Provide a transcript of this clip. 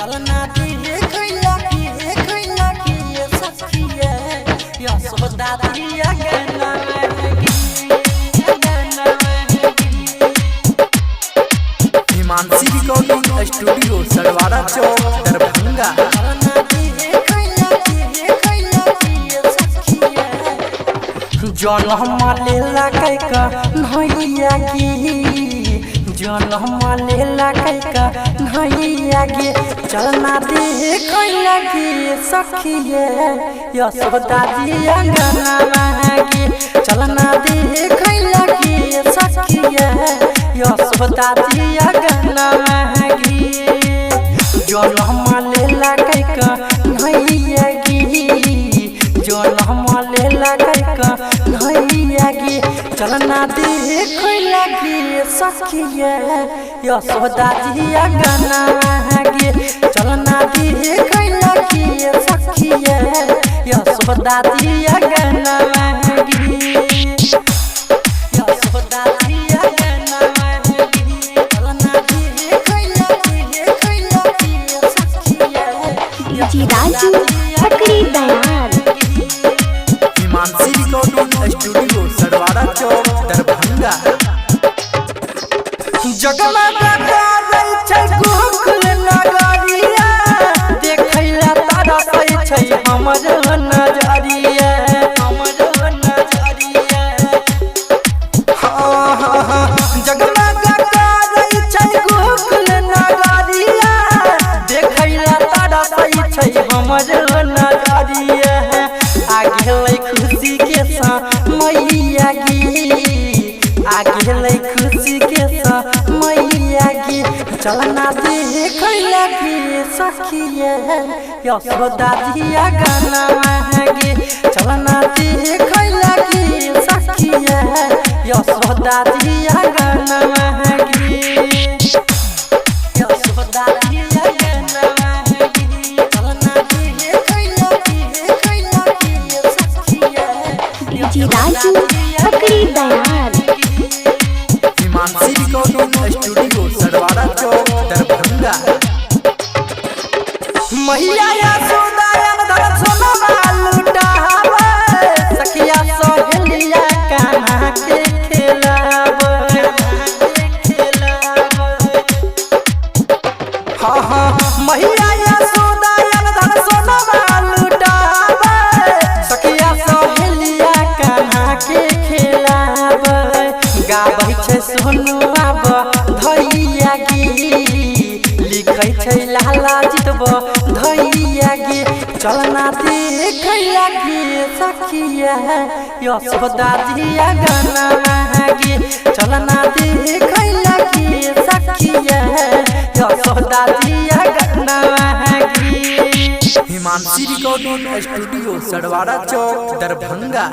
चलना दिए खैला की ये सखी है या सोदा दिया गना हिमांशी रिकॉर्डिंग स्टूडियो सड़वाड़ा चौक दरभंगा। जनम लेला कैका नैया गे जनम लेला कैका नैया गे चलना दे कैला गे सखी है यशोदा दिया गाना गे चलना दे कैला गे सखी है यशोदा दिया गाना गे जनम लेला कैका नैया गे जनम लेला कैका नैया गे चलना दे कैला गे सखी है यशोदा दिया गाना गे चलना दे कैला गे सखी है यशोदा दिया गाना गे यशोदा दिया गाना गे चलना दे कैला गे सखी है राजू पकड़ी दयाल। हिमांशी रिकॉर्डिंग स्टूडियो सड़वाड़ा चौक दरभंगा। जगमग करे छै गोकुल नगरिया देखैला तरसै छै हमर नजरिया जगमग करे छै गोकुल नगरिया देखैला तरसै छै हमर नजरिया आ गेलै खुशी के मैया गे आ गेलै खुशी के मैया गे चलना दे कैला गे सखी है यशोदा दिया गाना गे चलना दे कैला गे सखी है यशोदा दिया गाना गे यशोदा दिया गाना गे चलना दे कैला गे सखी है राजू पकड़ी दयाल। हिमांशी रिकॉर्डिंग स्टूडियो सड़वाड़ा चौक दरभंगा। मैया यशोदा धर सोनमा लुटावे सखिया सहेलिया कहाँ के खेलावे हाँ हाँ मैया यशोदा धर सोनमा लुटावे सखिया सहेलिया कहाँ के खेलावे गाबै छै सोनुआ धैया गे लिखै छै लाला जितब धैया गे चलना दे कैला गे सखी है यशोदा दिया गाना गे चलना दे कैला गे सखी है यशोदा दिया गाना गे हिमांशी रिकॉर्डिंग स्टूडियो सड़वाड़ा चौक दरभंगा।